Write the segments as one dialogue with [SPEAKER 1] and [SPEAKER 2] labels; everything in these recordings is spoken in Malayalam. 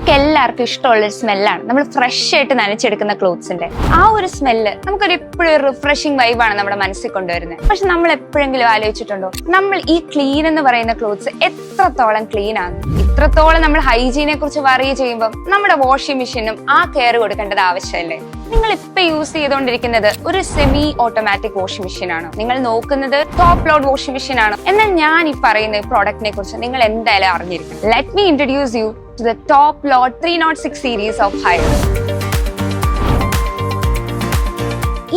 [SPEAKER 1] നമുക്ക് എല്ലാവർക്കും ഇഷ്ടമുള്ള ഒരു സ്മെല്ലാണ് നമ്മൾ ഫ്രഷ് ആയിട്ട് നനച്ചെടുക്കുന്ന ക്ലോത്ത്സിന്റെ ആ ഒരു സ്മെല്ല് നമുക്കൊരു എപ്പോഴും റിഫ്രഷിംഗ് വൈബാണ് നമ്മുടെ മനസ്സിൽ കൊണ്ടുവരുന്നത്. പക്ഷെ നമ്മൾ എപ്പോഴെങ്കിലും ആലോചിച്ചിട്ടുണ്ടോ നമ്മൾ ഈ ക്ലീൻ എന്ന് പറയുന്ന ക്ലോത്ത്സ് എത്രത്തോളം ക്ലീൻ ആണ്? ഇത്രത്തോളം നമ്മൾ ഹൈജീനെ കുറിച്ച് വറി ചെയ്യുമ്പോൾ നമ്മുടെ വാഷിംഗ് മെഷീനും ആ കെയർ കൊടുക്കേണ്ടത് ആവശ്യമല്ലേ? നിങ്ങൾ ഇപ്പൊ യൂസ് ചെയ്തുകൊണ്ടിരിക്കുന്നത് ഒരു സെമി ഓട്ടോമാറ്റിക് വാഷിംഗ് മെഷീൻ ആണോ? നിങ്ങൾ നോക്കുന്നത് ടോപ്പ് ലോഡ് വാഷിംഗ് മെഷീൻ ആണോ? എന്നാൽ ഞാൻ ഈ പറയുന്ന പ്രോഡക്റ്റിനെ കുറിച്ച് നിങ്ങൾ എന്തായാലും അറിഞ്ഞിരിക്കണം. Let me introduce you to the top load 306 series of Haier.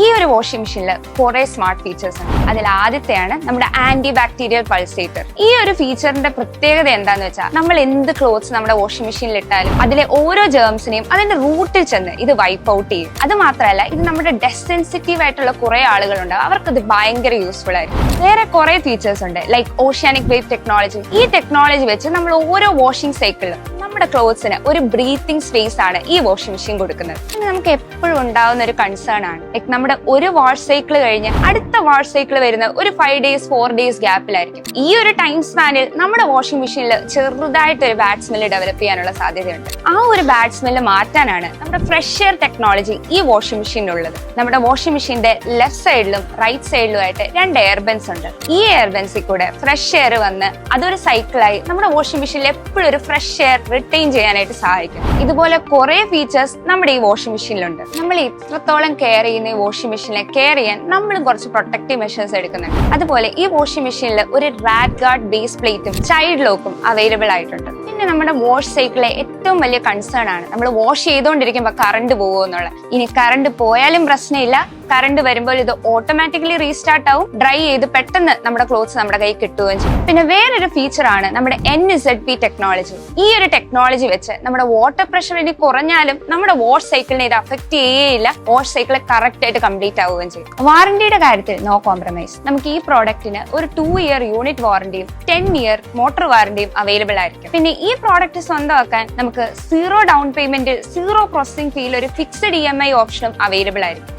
[SPEAKER 1] ഈ ഒരു വാഷിംഗ് മെഷീനിൽ കുറെ സ്മാർട്ട് ഫീച്ചേഴ്സ് ഉണ്ട്. അതിൽ ആദ്യത്തെയാണ് നമ്മുടെ ആന്റി ബാക്ടീരിയൽ പൾസേറ്റർ. ഈ ഒരു ഫീച്ചറിന്റെ പ്രത്യേകത എന്താന്ന് വെച്ചാൽ നമ്മൾ എന്ത് ക്ലോത്ത്സ് നമ്മുടെ വാഷിംഗ് മെഷീനിൽ ഇട്ടാലും അതിലെ ഓരോ ജേംസിനെയും അതിന്റെ റൂട്ടിൽ ചെന്ന് ഇത് വൈപ്പ് ഔട്ട് ചെയ്യും. അത് മാത്രമല്ല, ഇത് നമ്മുടെ ഡസ്റ്റ് സെൻസിറ്റീവ് ആയിട്ടുള്ള കുറെ ആളുകളുണ്ട്, അവർക്ക് ഇത് ഭയങ്കര യൂസ്ഫുൾ ആയിരിക്കും. വേറെ കുറെ ഫീച്ചേഴ്സ് ഉണ്ട്, ലൈക്ക് ഓഷ്യാനിക് വേവ് ടെക്നോളജി. ഈ ടെക്നോളജി വെച്ച് നമ്മൾ ഓരോ വാഷിംഗ് സൈക്കിളിലും നമ്മുടെ ക്ലോത്ത്സിന് ഒരു ബ്രീത്തിങ് സ്പേസ് ആണ് ഈ വാഷിംഗ് മെഷീൻ കൊടുക്കുന്നത്. പിന്നെ നമുക്ക് എപ്പോഴും ഉണ്ടാവുന്ന ഒരു കൺസേൺ ആണ്, ലൈക്ക് നമ്മുടെ ഒരു വാഷ് സൈക്കിൾ കഴിഞ്ഞ് അടുത്ത വാഷ് സൈക്കിൾ വരുന്ന ഒരു 5 days 4 days ഗ്യാപ്പിലായിരിക്കും. ഈ ഒരു ടൈം സ്പാനിൽ നമ്മുടെ വാഷിംഗ് മെഷീനിൽ ചെറുതായിട്ട് ഒരു ബാഡ് സ്മെല്ല് ഡെവലപ്പ് ചെയ്യാനുള്ള സാധ്യതയുണ്ട്. ആ ഒരു ബാഡ് സ്മെല്ല് മാറ്റാനാണ് നമ്മുടെ ഫ്രഷ് എയർ ടെക്നോളജി ഈ വാഷിംഗ് മെഷീനിലുള്ളത്. നമ്മുടെ വാഷിംഗ് മെഷീന്റെ ലെഫ്റ്റ് സൈഡിലും റൈറ്റ് സൈഡിലും ആയിട്ട് 2 എയർബെൻസ് ഉണ്ട്. ഈ എയർബെൻസിൽ കൂടെ ഫ്രഷ് എയർ വന്ന് അതൊരു സൈക്കിളായി നമ്മുടെ വാഷിംഗ് മെഷീനിൽ എപ്പോഴും ഒരു ഫ്രഷ് എയർ റിട്ടൈൻ ചെയ്യാനായിട്ട് സഹായിക്കും. ഇതുപോലെ കുറെ ഫീച്ചേഴ്സ് നമ്മുടെ ഈ വാഷിംഗ് മെഷീനിലുണ്ട്. നമ്മൾ ഇത്രത്തോളം കെയർ ചെയ്യുന്ന ഈ വാഷിംഗ് മെഷീനെ കെയർ ചെയ്യാൻ നമ്മൾ കുറച്ച് പ്രൊട്ടക്റ്റീവ് മെഷേഴ്സ് എടുക്കുന്നുണ്ട്. അതുപോലെ ഈ വാഷിംഗ് മെഷീനിൽ ഒരു റാറ്റ് ഗാർഡ് ബേസ് പ്ലേറ്റും ചൈൽഡ് ലോക്കും അവൈലബിൾ ആയിട്ടുണ്ട്. പിന്നെ നമ്മുടെ വാഷ് സൈക്കിളിലെ ഏറ്റവും വലിയ കൺസേൺ ആണ് നമ്മൾ വാഷ് ചെയ്തുകൊണ്ടിരിക്കുമ്പോൾ കറണ്ട് പോകുമോ എന്നുള്ളത്. ഇനി കറണ്ട് പോയാലും പ്രശ്നമില്ല, കറണ്ട് വരുമ്പോൾ ഇത് ഓട്ടോമാറ്റിക്കലി റീസ്റ്റാർട്ട് ആവും, ഡ്രൈ ചെയ്ത് പെട്ടെന്ന് നമ്മുടെ ക്ലോത്ത്സ് നമ്മുടെ കൈ കിട്ടുകയും ചെയ്യും. പിന്നെ വേറൊരു ഫീച്ചർ ആണ് നമ്മുടെ NZP ടെക്നോളജി. ഈ ഒരു ടെക്നോളജി വെച്ച് നമ്മുടെ വാട്ടർ പ്രഷർ ഇനി കുറഞ്ഞാലും നമ്മുടെ വാഷ് സൈക്കിളിനെ ഇത് അഫക്ട് ചെയ്യേയില്ല, വാഷ് സൈക്കിൾ കറക്റ്റ് ആയിട്ട് കംപ്ലീറ്റ് ആവുകയും ചെയ്യും. വാറന്റിയുടെ കാര്യത്തിൽ നോ കോംപ്രമൈസ്. നമുക്ക് ഈ പ്രോഡക്റ്റിന് ഒരു 2 year യൂണിറ്റ് വാറന്റിയും 10 year മോട്ടോർ വാറന്റിയും അവൈലബിൾ ആയിരിക്കും. പിന്നെ ഈ പ്രോഡക്റ്റ് സ്വന്തമാക്കാൻ നമുക്ക് 0 ഡൗൺ പേയ്മെന്റ്, 0 പ്രോസസിംഗ് ഫീൽ, ഒരു ഫിക്സഡ് EMI ഓപ്ഷനും അവൈലബിൾ ആയിരിക്കും.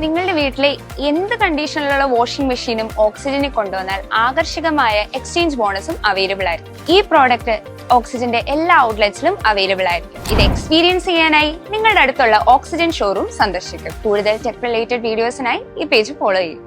[SPEAKER 1] നിങ്ങളുടെ വീട്ടിലെ എന്ത് കണ്ടീഷനിലുള്ള വാഷിംഗ് മെഷീനും ഓക്സിജനിൽ കൊണ്ടുവന്നാൽ ആകർഷകമായ എക്സ്ചേഞ്ച് ബോണസും അവൈലബിൾ ആയിരിക്കും. ഈ പ്രോഡക്റ്റ് ഓക്സിജന്റെ എല്ലാ ഔട്ട്ലെറ്റ്സിലും അവൈലബിൾ ആയിരിക്കും. ഇത് എക്സ്പീരിയൻസ് ചെയ്യാനായി നിങ്ങളുടെ അടുത്തുള്ള ഓക്സിജൻ ഷോറൂം സന്ദർശിക്കും. കൂടുതൽ ടെക് റിലേറ്റഡ് വീഡിയോസിനായി ഈ പേജ് ഫോളോ ചെയ്യും.